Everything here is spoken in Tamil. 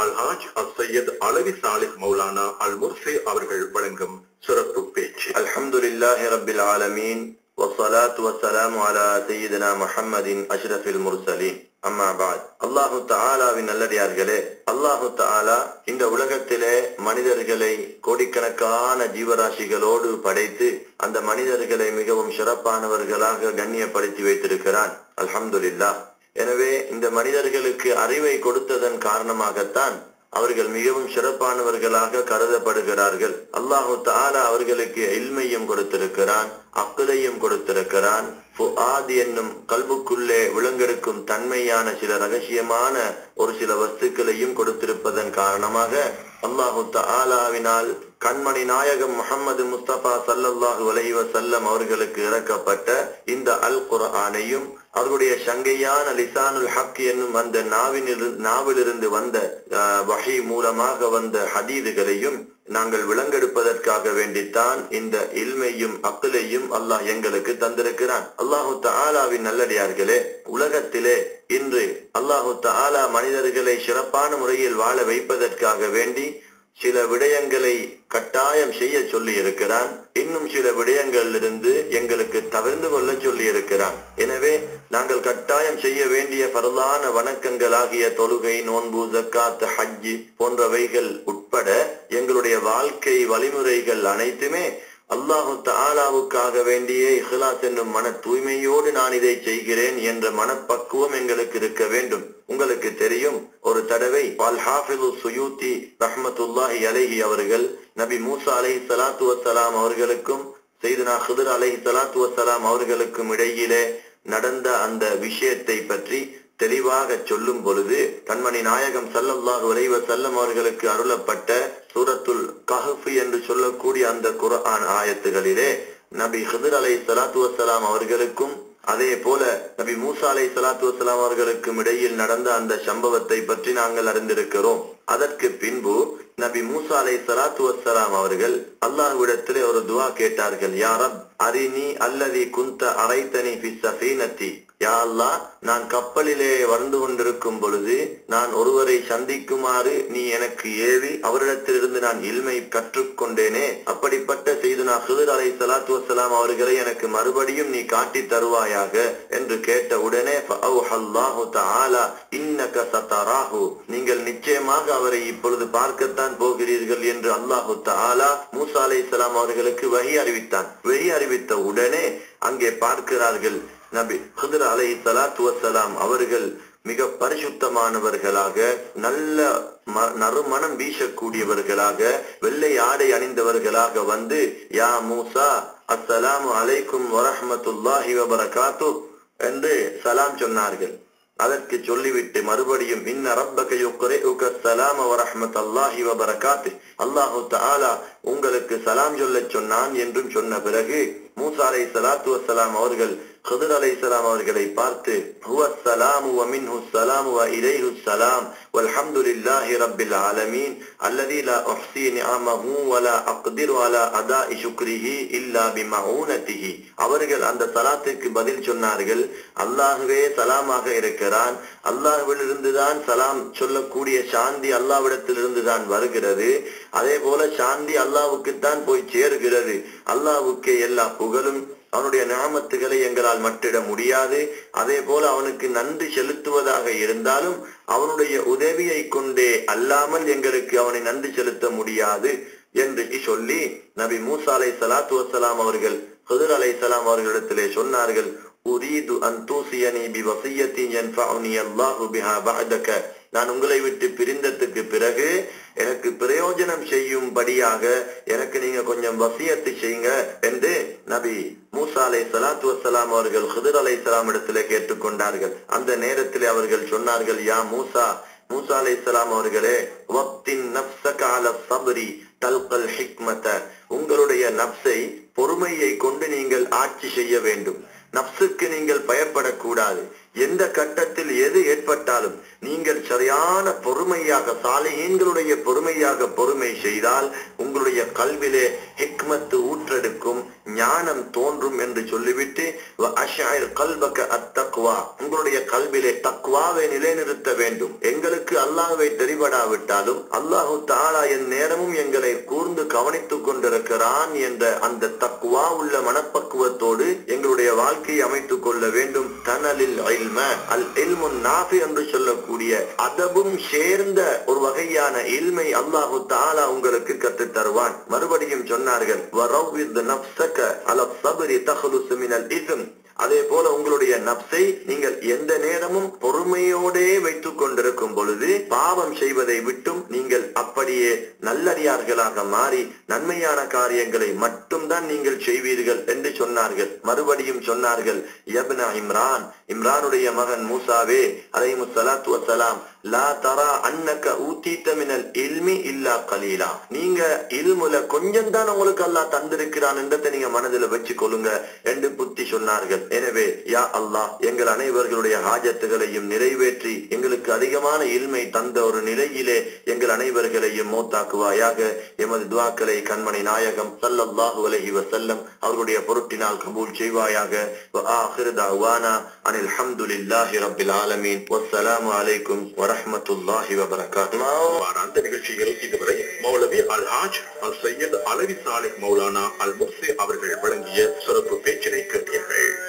அல்ஹாஜ் அஸ்ஸையத் அலவி சாலிஹ் மௌலானா அல் முர்சி அவர்கள் வழங்கும் சிறப்பு பேச்சு. அல்ஹம்துலில்லாஹி ரப்பில் ஆலமீன் வஸ்ஸலாத்து வஸ்ஸலாமு அலா சய்யிதினா முஹம்மதின் அஷ்ரஃபில் முர்சலீன். அம்மா பஅத். அல்லாஹு தஆலாவின் நல்லடியார்களே, அல்லாஹு தஆலா இந்த உலகத்திலே மனிதர்களை கோடிக்கணக்கான ஜீவராசிகளோடு படைத்து அந்த மனிதர்களை மிகவும் சிறப்பானவர்களாக கண்ணியப்படுத்தி வைத்திருக்கிறான். அல்ஹம்துலில்லாஹ். எனவே இந்த மனிதர்களுக்கு அறிவை கொடுத்ததன் காரணமாகத்தான் அவர்கள் மிகவும் சிறப்பானவர்களாக கருதப்படுகிறார்கள். அல்லாஹு தஆலா அவர்களுக்கு இல்மையும் கொடுத்திருக்கிறான், அக்லையும் கொடுத்திருக்கிறான், ஃபுஆத் என்னும் கல்புக்குள்ளே விளங்கெடுக்கும் தன்மையான சில ரகசியமான ஒரு சில வஸ்துக்களையும் கொடுத்திருப்பதன் காரணமாக அல்லாஹு தஆலாவினால் கண்மணி நாயகம் முஹம்மது முஸ்தபா ஸல்லல்லாஹு அலைஹி வஸல்லம் அவர்களுக்கு இறக்கப்பட்ட இந்த அல் குர்ஆனையும் அவருடைய சங்கையான லிசானுல் ஹக் என்னும் அந்த நாவிலிருந்து வந்த வஹி மூலமாக வந்த ஹதீதுகளையும் நாங்கள் விளங்கெடுப்பதற்காக வேண்டித்தான் இந்த இல்மையும் அக்லையும் அல்லாஹ் எங்களுக்கு தந்திருக்கிறான். அல்லாஹு தஆலாவின் நல்லடியார்களே, உலகத்திலே இன்று அல்லாஹு தஆலா மனிதர்களை சிறப்பான முறையில் வாழ வைப்பதற்காக வேண்டி சில விடயங்களை கட்டாயம் செய்ய சொல்லி இருக்கிறான். இன்னும் சில விடயங்களிலிருந்து எங்களுக்கு தவிர்ந்து கொள்ள சொல்லி இருக்கிறான். எனவே நாங்கள் கட்டாயம் செய்ய வேண்டிய பரலான வணக்கங்களாகிய தொழுகை, நோன்பு, ஜக்காத், ஹஜ் போன்றவைகள் உட்பட எங்களுடைய வாழ்க்கை வழிமுறைகள் அனைத்துமே அல்லாஹு தஆலாவுக்காக வேண்டிய இஹ்லாஸ் என்னும் மன தூய்மையோடு நான் இதை செய்கிறேன் என்ற மனப்பக்குவம் எங்களுக்கு இருக்க வேண்டும். உங்களுக்கு தெரியும், ஒரு தடவை அல் ஹாஃபிது சுயூத்தி ரஹ்மத்துல்லாஹி அலைஹி அவர்கள் நபி மூசா அலைஹி ஸலாத்து வஸ்ஸலாம் அவர்களுக்கும் சையதுனா ஹித்ர் அலைஹி ஸலாத்து வஸ்ஸலாம் அவர்களுக்கும் இடையிலே நடந்த அந்த விஷயத்தை பற்றி தெளிவாக சொல்லும் பொழுது கண்மணி நாயகம் ஸல்லல்லாஹு அலைஹி வஸல்லம் அவர்களுக்கு அருளப்பட்ட சூரத்துல் கஹ்ஃப் என்று சொல்லக்கூடிய அந்த குர்ஆன் ஆயத்துகளிலே நபி ஹித்ர் அலைஹி ஸலாத்து வஸ்ஸலாம் அவர்களுக்கும் அதே போல நபி மூசா அலைஹி ஸலாத்து வஸ்ஸலாம் அவர்களுக்கும் இடையில் நடந்த அந்த சம்பவத்தை பற்றி நாங்கள் அறிந்திருக்கிறோம். அதற்கு பின்பு நபி மூசா அலைஹி ஸலாத்து வஸ்ஸலாம் அவர்கள் அல்லாஹ்விடத்திலே ஒரு துஆ கேட்டார்கள். யா ரப் அரினி அல்லதி குன்த அரைத்தனி ஃபி ஸஃபீனத்தி. யா அல்லாஹ், நான் கப்பலிலே வந்து கொண்டிருக்கும் பொழுது நான் ஒருவரை சந்திக்குமாறு நீ எனக்கு ஏவி அவரிடத்திலிருந்து நான் இல்மை கற்றுக்கொண்டேனே, அப்படிப்பட்ட சையதுனா ஹித்ர் அலைஹி ஸலாத்து வஸ்ஸலாம் அவர்களை எனக்கு மறுபடியும் நீ காட்டி தருவாயாக என்று கேட்ட உடனே ஃபஅவ்ஹல்லாஹு தஆலா இன்னக சதராஹு, நீங்கள் நிச்சயமாக அவரை இப்பொழுது பார்க்கத்தான் போகிறீர்கள் என்று அல்லாஹு தஆலா மூசா அலைஹிஸ்ஸலாம் அவர்களுக்கு வஹி அறிவித்தான். வஹி அறிவித்த உடனே அங்கே பார்க்கிறார்கள் நபி ஹித்ர் அலைஹி ஸலாத்து வஸ்ஸலாம் அவர்கள் மிக பரிசுத்தமானவர்களாக, நல்ல நறுமணம் வீசக்கூடியவர்களாக, வெள்ளை ஆடை அணிந்தவர்களாக வந்து யா மூசா அஸ்ஸலாமு அலைக்கும் வரஹ்மத்துல்லாஹி வபரகாத்து என்று சலாம் சொன்னார்கள். அதற்கு சொல்லிவிட்டு மறுபடியும் இன்ன ரப்பக யுக்ரிஉக ஸலாம வரஹ்மத்துல்லாஹி வபரகாத்து, அல்லாஹு தஆலா உங்களுக்கு சலாம் சொல்ல சொன்னான் என்றும் சொன்ன பிறகு மூசா அலைஹி ஸலாத்து வஸ்ஸலாம் அவர்கள் ஹித்ர் அலைஹிஸ்ஸலாம் அவர்களை பார்த்து ஹுவஸ் ஸலாமு வ மின்ஹுஸ் ஸலாமு வ இலைஹுஸ் ஸலாம் வல்ஹம்துலில்லாஹி ரப்பில் ஆலமீன் அல்லதி லா உஹ்ஸி நிஅமஹு வ லா அக்திரு அலா அதாஇ ஷுக்ரிஹி இல்லா பிமஊனதிஹி. அவர்கள் அந்த சலாத்துக்கு பதில் சொன்னார்கள், அல்லாஹ்வே சலாமாக இருக்கிறான், அல்லாஹ்விலிருந்து தான் சலாம் சொல்லக்கூடிய சாந்தி அல்லாஹ்விடத்திலிருந்து தான் வருகிறது, அதே போல சாந்தி அல்லாஹ்வுக்குத்தான் போய் சேர்கிறது, அல்லாஹ்வுக்கே எல்லா புகழும், அவனுடைய நிஅமத்துகளை எங்களால் மட்டிட முடியாது, அதே போல அவனுக்கு நன்றி செலுத்துவதாக இருந்தாலும் அவனுடைய உதவியை கொண்டே அல்லாமல் எங்களுக்கு அவனை நன்றி செலுத்த முடியாது என்று சொல்லி நபி மூசா அலைஹி ஸலாத்து வஸ்ஸலாம் அவர்கள் ஹித்ர் அலைஹிஸ்ஸலாம் அவர்களிடத்திலே சொன்னார்கள், உரீது அன் தூசியனி பிவஸியத்தி யன்ஃபஉனி அல்லாஹு பிஹா பஅதக, நான் உங்களை விட்டு பிரிந்ததுக்கு பிறகு எனக்கு பிரயோஜனம் செய்யும்படியாக எனக்கு நீங்க கொஞ்சம் வசியத்து செய்யுங்க என்று நபி மூசா அலைஹி ஸலாத்து வஸ்ஸலாம் அவர்கள் ஹித்ர் அலைஹிஸ்ஸலாம் இடத்திலே கேட்டுக்கொண்டார்கள். அந்த நேரத்திலே அவர்கள் சொன்னார்கள், யா மூசா, மூசா அலைஹிஸ்ஸலாம் அவர்களே, வக்தின் நஃப்ஸக அலா ஸப்ரி தல்கல் ஹிக்மத, உங்களுடைய நஃப்ஸை பொறுமையை கொண்டு நீங்கள் ஆட்சி செய்ய வேண்டும். நஃப்ஸுக்கு நீங்கள் பயப்படக்கூடாது. எந்த கட்டத்தில் எது ஏற்பட்டாலும் நீங்கள் சரியான பொறுமையாக சாலிஹீன்களுடைய பொறுமை செய்தால் உங்களுடைய கல்விலே ஹிக்மத்து ஊற்றெடுக்கும், ஞானம் தோன்றும் என்று சொல்லிவிட்டு உங்களுடைய கல்விலே தக்வாவை நிலைநிறுத்த வேண்டும். எங்களுக்கு அல்லாஹ்வை தெரிபடாவிட்டாலும் அல்லாஹு தஆலா என் நேரமும் எங்களை கூர்ந்து கவனித்துக் கொண்டிருக்கிறான் என்ற அந்த தக்வா உள்ள மனப்பக்குவத்தோடு எங்களுடைய வாழ்க்கையை அமைத்துக் கொள்ள வேண்டும். தனலில் இல்ம அல் இல்முன் நாஃபி என்று சொல்லக்கூடிய அதபும் சேர்ந்த ஒரு வகையான இல்மை அல்லாஹு தஆலா உங்களுக்கு கற்றுத் தருவான். மறுபடியும் சொன்னார்கள், வரவ்வித் நஃப்ஸக அல ஸப்ரி தഖ்லுஸ் மினல் இஸ்ம். அதே போல உங்களுடைய நப்சை நீங்கள் எந்த நேரமும் பொறுமையோடே வைத்துக் கொண்டிருக்கும் பொழுது பாவம் செய்வதை விட்டும் நீங்கள் அப்படியே நல்லடியார்களாக மாறி நன்மையான காரியங்களை மட்டும்தான் நீங்கள் செய்வீர்கள் என்று சொன்னார்கள். மறுபடியும் சொன்னார்கள், யப்ன இம்ரான், இம்ரானுடைய மகன் மூசாவே அலைஹிஸ்ஸலாத்து வஸ்ஸலாம், லா தரா அன்னக ஊதீத மினல் இல்மி இல்லா கலீலா. நீங்க இல்முல கொஞ்சம் தான் உங்களுக்கு அல்லாஹ் தந்திருக்கிறான் என்றதை நீங்க மனதில் வச்சுக் கொள்ளுங்க என்று புத்தி சொன்னார்கள். எனவே யா அல்லாஹ் எங்கள் அனைவர்களுடைய ஹாஜத்துகளையும் நிறைவேற்றி எங்களுக்கு அதிகமான இல்மை தந்த ஒரு நிலையிலே எங்கள் அனைவர்களையும் மௌத்தாக்குவாயாக. எமது துஆக்களை கண்மணி நாயகம் ஸல்லல்லாஹு அலைஹி வஸல்லம் அவர்களுடைய பொருட்டினால் கபூல் செய்வாயாக. வ ஆகிரு தஅவானா அனில் ஹம்துலில்லாஹி ரப்பில் ஆலமீன். வஸ்ஸலாமு அலைக்கும் வரஹ்மத்துல்லாஹி வபரகாத்துஹு. அந்த நிகழ்ச்சியில் இதுவரை மௌலவி அல் ஹாஜ் அல் சையத் அலவி சாலிஹ் மௌலானா அல் முர்சி அவர்கள் வழங்கிய சிறப்பு பேச்சினை கேட்டீர்கள்.